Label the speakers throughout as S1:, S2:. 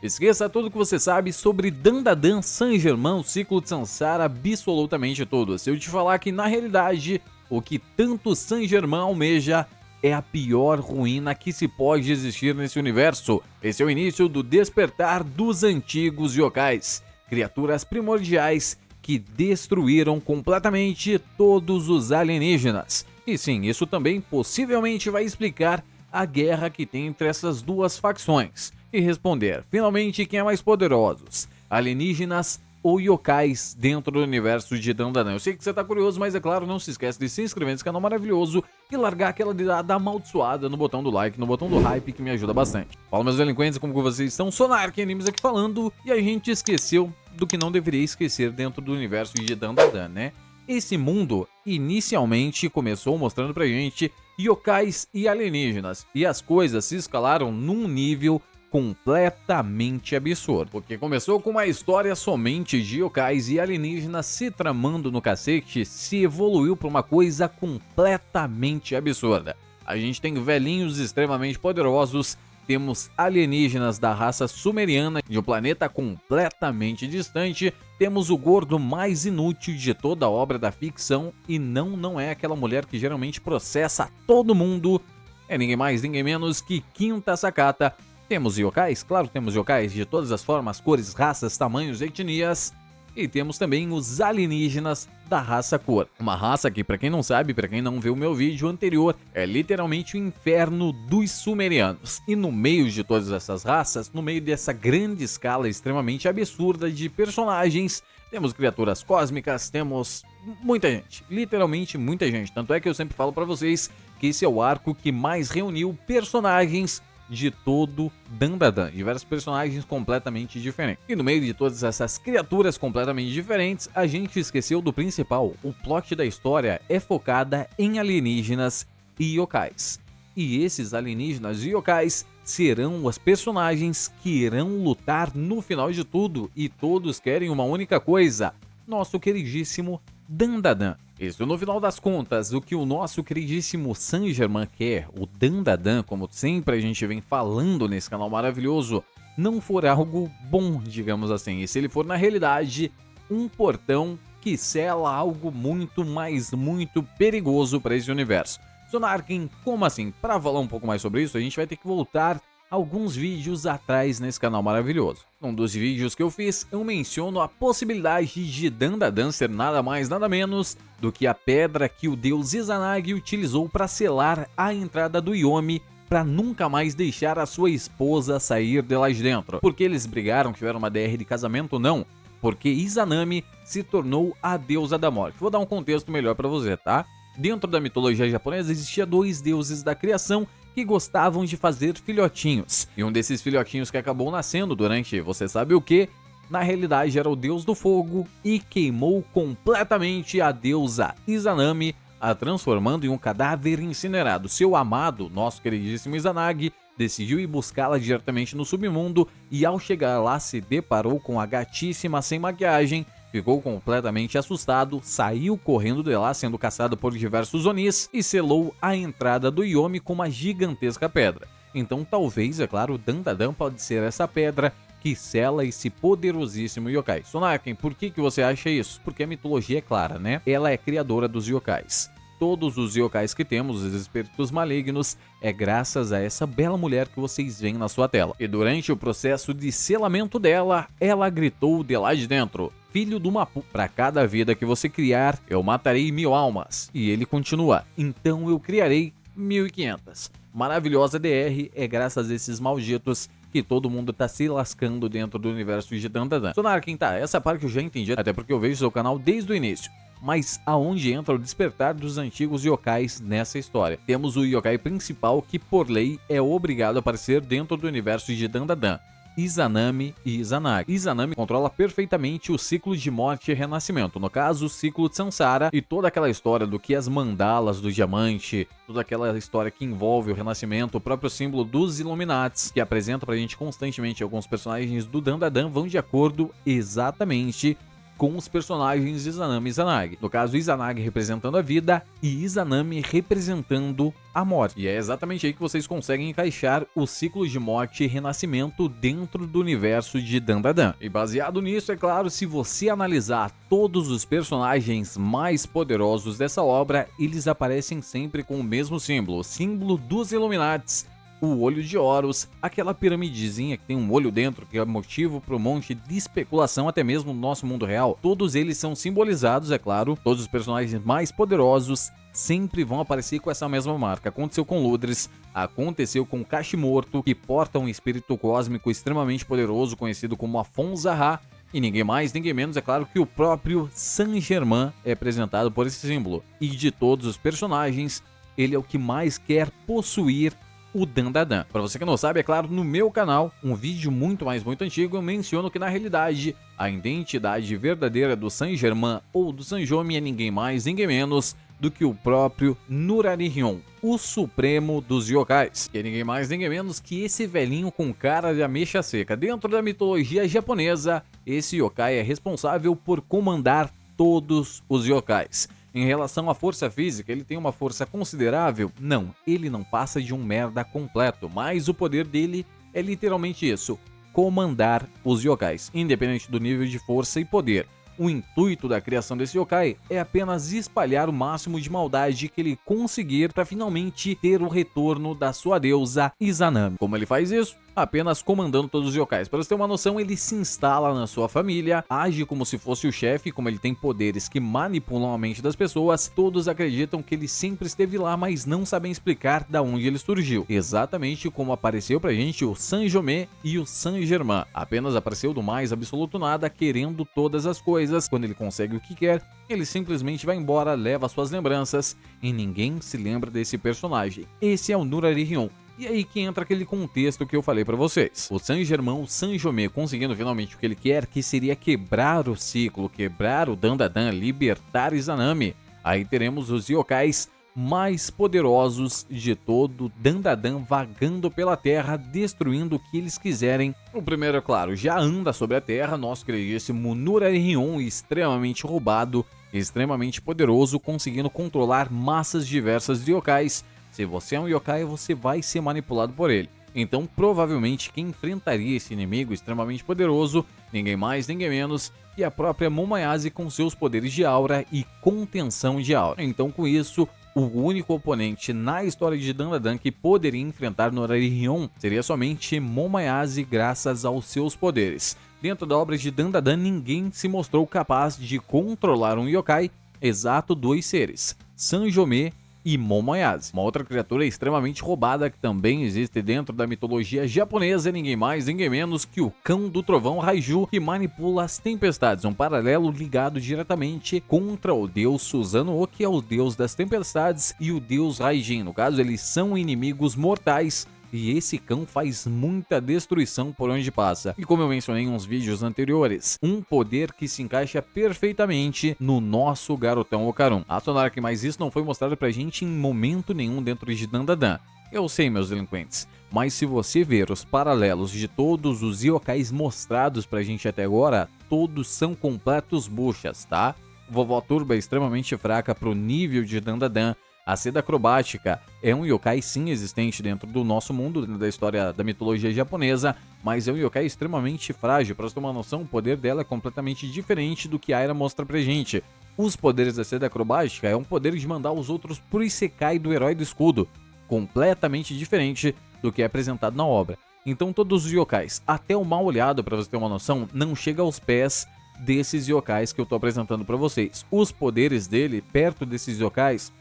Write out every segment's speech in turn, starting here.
S1: Esqueça tudo que você sabe sobre Dandadan, Saint-Germain, o ciclo de Sansara, absolutamente tudo. Se eu te falar que na realidade o que tanto Saint-Germain almeja é a pior ruína que se pode existir nesse universo. Esse é o início do despertar dos antigos yokais, criaturas primordiais que destruíram completamente todos os alienígenas. E sim, isso também possivelmente vai explicar a guerra que tem entre essas duas facções e responder finalmente quem é mais poderosos, alienígenas ou yokais dentro do universo de Dandadan. Eu sei que você tá curioso, mas é claro, não se esquece de se inscrever nesse canal maravilhoso e largar aquela dedada amaldiçoada no botão do like, no botão do hype, que me ajuda bastante. Fala, meus delinquentes, como que vocês estão? Sonark Animes aqui falando, e a gente esqueceu do que não deveria esquecer dentro do universo de Dandadan, né? Esse mundo inicialmente começou mostrando pra gente yokais e alienígenas, e as coisas se escalaram num nível completamente absurdo, porque começou com uma história somente de yokais e alienígenas se tramando no cacete, se evoluiu para uma coisa completamente absurda. A gente tem velhinhos extremamente poderosos, temos alienígenas da raça sumeriana de um planeta completamente distante, temos o gordo mais inútil de toda a obra da ficção, e não é aquela mulher que geralmente processa todo mundo, é ninguém mais, ninguém menos que Quinta Sakata. Temos yokais, claro, temos yokais de todas as formas, cores, raças, tamanhos, etnias. E temos também os alienígenas da raça cor. Uma raça que, pra quem não sabe, pra quem não viu o meu vídeo anterior, é literalmente o inferno dos sumerianos. E no meio de todas essas raças, no meio dessa grande escala extremamente absurda de personagens, temos criaturas cósmicas, temos muita gente, literalmente muita gente. Tanto é que eu sempre falo pra vocês que esse é o arco que mais reuniu personagens de todo Dandadan, diversos personagens completamente diferentes. E no meio de todas essas criaturas completamente diferentes, a gente esqueceu do principal. O plot da história é focada em alienígenas e yokais. E esses alienígenas e yokais serão os personagens que irão lutar no final de tudo, e todos querem uma única coisa: nosso queridíssimo Dandadan. Isso, no final das contas, o que o nosso queridíssimo Saint-Germain quer, o Dandadan, como sempre a gente vem falando nesse canal maravilhoso, não for algo bom, digamos assim, e se ele for na realidade um portão que sela algo muito, mas muito perigoso para esse universo. Sonarken, como assim? Para falar um pouco mais sobre isso, a gente vai ter que voltar alguns vídeos atrás nesse canal maravilhoso. Num dos vídeos que eu fiz, eu menciono a possibilidade de Dandadan ser nada mais nada menos do que a pedra que o deus Izanagi utilizou para selar a entrada do Yomi, para nunca mais deixar a sua esposa sair de lá de dentro. Porque eles brigaram, tiveram uma DR de casamento? Não, porque Izanami se tornou a deusa da morte. Vou dar um contexto melhor para você, tá? Dentro da mitologia japonesa existia dois deuses da criação que gostavam de fazer filhotinhos. E um desses filhotinhos que acabou nascendo durante você sabe o que, na realidade era o deus do fogo, e queimou completamente a deusa Izanami, a transformando em um cadáver incinerado. Seu amado, nosso queridíssimo Izanagi, decidiu ir buscá-la diretamente no submundo, e ao chegar lá se deparou com a gatíssima sem maquiagem, ficou completamente assustado, saiu correndo de lá sendo caçado por diversos Onis e selou a entrada do Yomi com uma gigantesca pedra. Então talvez, é claro, Dandadan pode ser essa pedra que sela esse poderosíssimo yokai. Sonaken, por que você acha isso? Porque a mitologia é clara, né? Ela é criadora dos yokais. Todos os yokais que temos, os espíritos malignos, é graças a essa bela mulher que vocês veem na sua tela. E durante o processo de selamento dela, ela gritou de lá de dentro: filho do Mapu, para cada vida que você criar, eu matarei 1000 almas. E ele continua: então eu criarei 1500. Maravilhosa DR, é graças a esses malditos que todo mundo tá se lascando dentro do universo de Dandadan. Sonarken, tá, essa parte eu já entendi, até porque eu vejo seu canal desde o início. Mas aonde entra o despertar dos antigos yokais nessa história? Temos o yokai principal que, por lei, é obrigado a aparecer dentro do universo de Dandadan: Izanami e Izanagi. Izanami controla perfeitamente o ciclo de morte e renascimento, no caso o ciclo de Sansara, e toda aquela história do que as mandalas do diamante, toda aquela história que envolve o renascimento, o próprio símbolo dos Illuminates, que apresenta pra gente constantemente alguns personagens do Dandadan, vão de acordo exatamente com os personagens Izanami e Izanagi. No caso, Izanagi representando a vida e Izanami representando a morte. E é exatamente aí que vocês conseguem encaixar os ciclos de morte e renascimento dentro do universo de Dandadan. E baseado nisso, é claro, se você analisar todos os personagens mais poderosos dessa obra, eles aparecem sempre com o mesmo símbolo, o símbolo dos Illuminates, o olho de Horus, aquela piramidezinha que tem um olho dentro, que é motivo para um monte de especulação até mesmo no nosso mundo real. Todos eles são simbolizados, é claro, todos os personagens mais poderosos sempre vão aparecer com essa mesma marca. Aconteceu com Ludres, aconteceu com Kashimoto, que porta um espírito cósmico extremamente poderoso, conhecido como Afon-Zahá, e ninguém mais, ninguém menos, é claro, que o próprio Saint-Germain é apresentado por esse símbolo. E de todos os personagens, ele é o que mais quer possuir o Dandadan. Para você que não sabe, é claro, no meu canal, um vídeo muito antigo, eu menciono que na realidade a identidade verdadeira do Saint-Germain ou do Sanjomi é ninguém mais, ninguém menos do que o próprio Nurari-Ryon, o supremo dos yokais, que é ninguém mais, ninguém menos que esse velhinho com cara de ameixa seca. Dentro da mitologia japonesa, esse yokai é responsável por comandar todos os yokais. Em relação à força física, ele tem uma força considerável? Não, ele não passa de um merda completo, mas o poder dele é literalmente isso, comandar os yokais, independente do nível de força e poder. O intuito da criação desse yokai é apenas espalhar o máximo de maldade que ele conseguir para finalmente ter o retorno da sua deusa Izanami. Como ele faz isso? Apenas comandando todos os yokais. Para você ter uma noção, ele se instala na sua família, age como se fosse o chefe, como ele tem poderes que manipulam a mente das pessoas, todos acreditam que ele sempre esteve lá, mas não sabem explicar da onde ele surgiu. Exatamente como apareceu pra gente o Sanjome e o Saint-Germain. Apenas apareceu do mais absoluto nada, querendo todas as coisas. Quando ele consegue o que quer, ele simplesmente vai embora, leva suas lembranças e ninguém se lembra desse personagem. Esse é o Nurari-Ryon. E aí que entra aquele contexto que eu falei pra vocês. O Saint-Germain, o Sanjome, conseguindo finalmente o que ele quer, que seria quebrar o ciclo, quebrar o Dandadan, libertar Izanami. Aí teremos os yokais mais poderosos de todo Dandadan vagando pela terra, destruindo o que eles quiserem. O primeiro, é claro, já anda sobre a terra, nosso queridíssimo Nurari-Ryon, extremamente roubado, extremamente poderoso, conseguindo controlar massas diversas de yokais. Se você é um yokai, você vai ser manipulado por ele. Então, provavelmente, quem enfrentaria esse inimigo extremamente poderoso, ninguém mais, ninguém menos, que a própria Momoyase com seus poderes de aura e contenção de aura. Então, com isso, o único oponente na história de Dandadan que poderia enfrentar Nurari-Ryon seria somente Momoyase graças aos seus poderes. Dentro da obra de Dandadan, ninguém se mostrou capaz de controlar um yokai, exato dois seres, Sanjome e Momoyase. Uma outra criatura extremamente roubada que também existe dentro da mitologia japonesa é ninguém mais, ninguém menos que o Cão do Trovão Raiju, que manipula as tempestades, um paralelo ligado diretamente contra o deus Susanoo, que é o deus das tempestades, e o deus Raijin. No caso, eles são inimigos mortais, e esse cão faz muita destruição por onde passa. E como eu mencionei em uns vídeos anteriores, um poder que se encaixa perfeitamente no nosso garotão Okarun. A sonar que mais isso não foi mostrado pra gente em momento nenhum dentro de Dandadan. Eu sei, meus delinquentes, mas se você ver os paralelos de todos os yokais mostrados pra gente até agora, todos são completos buchas, tá? Vovó Turba é extremamente fraca pro nível de Dandadan. A seda acrobática é um yokai sim existente dentro do nosso mundo, dentro da história da mitologia japonesa, mas é um yokai extremamente frágil. Para você ter uma noção, o poder dela é completamente diferente do que a Aira mostra pra gente. Os poderes da seda acrobática é um poder de mandar os outros pro Isekai do Herói do Escudo, completamente diferente do que é apresentado na obra. Então todos os yokais, até o Mal Olhado, para você ter uma noção, não chega aos pés desses yokais que eu tô apresentando para vocês. Os poderes dele, perto desses yokais,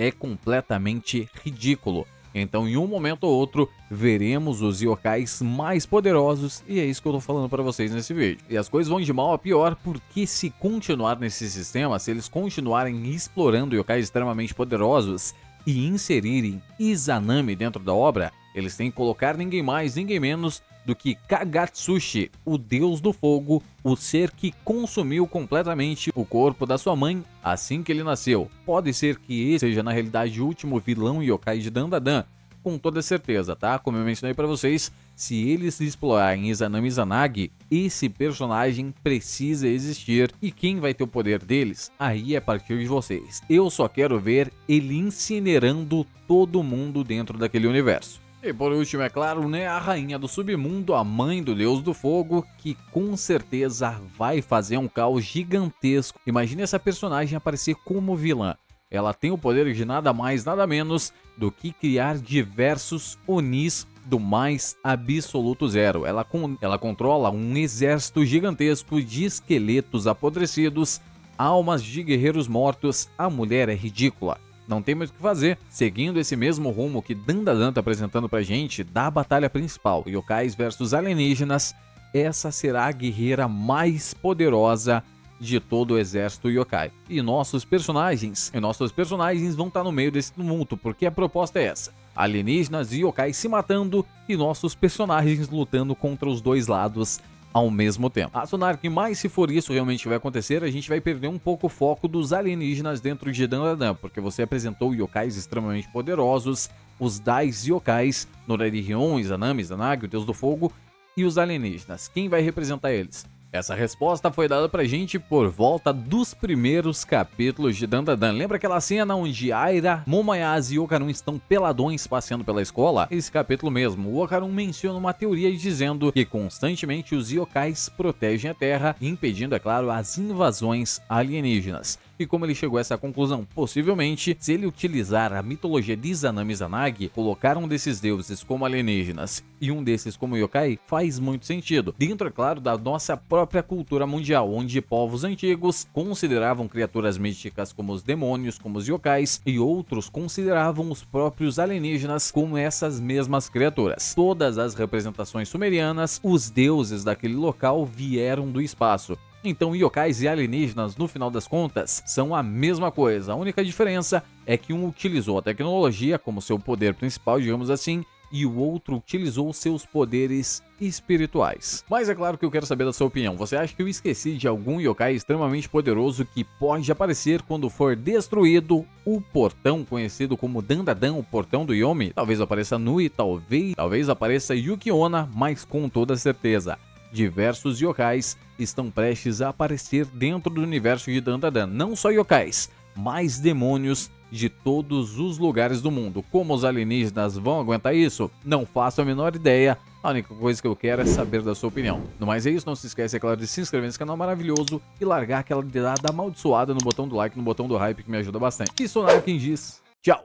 S1: é completamente ridículo. Então, em um momento ou outro, veremos os yokais mais poderosos, e é isso que eu tô falando para vocês nesse vídeo. E as coisas vão de mal a pior, porque se continuar nesse sistema, se eles continuarem explorando yokais extremamente poderosos e inserirem Izanami dentro da obra, eles têm que colocar ninguém mais, ninguém menos do que Kagatsushi, o deus do fogo, o ser que consumiu completamente o corpo da sua mãe assim que ele nasceu. Pode ser que esse seja na realidade o último vilão yokai de Dandadan, com toda certeza, tá? Como eu mencionei para vocês, se eles explorarem Izanami Izanagi, esse personagem precisa existir, e quem vai ter o poder deles? Aí é a partir de vocês. Eu só quero ver ele incinerando todo mundo dentro daquele universo. E por último, é claro, né, a rainha do submundo, a mãe do deus do fogo, que com certeza vai fazer um caos gigantesco. Imagine essa personagem aparecer como vilã. Ela tem o poder de nada mais, nada menos do que criar diversos Onis do mais absoluto zero. Ela controla um exército gigantesco de esqueletos apodrecidos, almas de guerreiros mortos. A mulher é ridícula. Não tem mais o que fazer. Seguindo esse mesmo rumo que Dandadan tá apresentando pra gente da batalha principal, Yokais versus alienígenas, essa será a guerreira mais poderosa de todo o exército yokai. E nossos personagens vão estar no meio desse tumulto, porque a proposta é essa: alienígenas e yokai se matando e nossos personagens lutando contra os dois lados ao mesmo tempo. A Sonar que mais, se for isso realmente vai acontecer, a gente vai perder um pouco o foco dos alienígenas dentro de Dandadan, porque você apresentou yokais extremamente poderosos, os Dais yokais, Norarion, Izanami, Izanagi, o Deus do Fogo, e os alienígenas. Quem vai representar eles? Essa resposta foi dada pra gente por volta dos primeiros capítulos de Dandadan. Lembra aquela cena onde Aira, Momoyase e Okarun estão peladões passeando pela escola? Esse capítulo mesmo, o Okarun menciona uma teoria dizendo que constantemente os yokais protegem a Terra, impedindo, é claro, as invasões alienígenas. E como ele chegou a essa conclusão? Possivelmente, se ele utilizar a mitologia de Izanami Izanagi, colocar um desses deuses como alienígenas e um desses como yokai, faz muito sentido. Dentro, é claro, da nossa própria cultura mundial, onde povos antigos consideravam criaturas místicas como os demônios, como os yokais, e outros consideravam os próprios alienígenas como essas mesmas criaturas. Todas as representações sumerianas, os deuses daquele local vieram do espaço. Então, yokais e alienígenas, no final das contas, são a mesma coisa. A única diferença é que um utilizou a tecnologia como seu poder principal, digamos assim, e o outro utilizou seus poderes espirituais. Mas é claro que eu quero saber da sua opinião. Você acha que eu esqueci de algum yokai extremamente poderoso que pode aparecer quando for destruído o portão conhecido como Dandadan, o portão do Yomi? Talvez apareça Nui, talvez apareça Yuki-onna, mas com toda certeza diversos yokais estão prestes a aparecer dentro do universo de Dandadan. Não só yokais, mas demônios de todos os lugares do mundo. Como os alienígenas vão aguentar isso? Não faço a menor ideia. A única coisa que eu quero é saber da sua opinião. No mais é isso, não se esquece, é claro, de se inscrever nesse canal maravilhoso e largar aquela dedada amaldiçoada no botão do like, no botão do hype, que me ajuda bastante. E Sonar quem diz, tchau!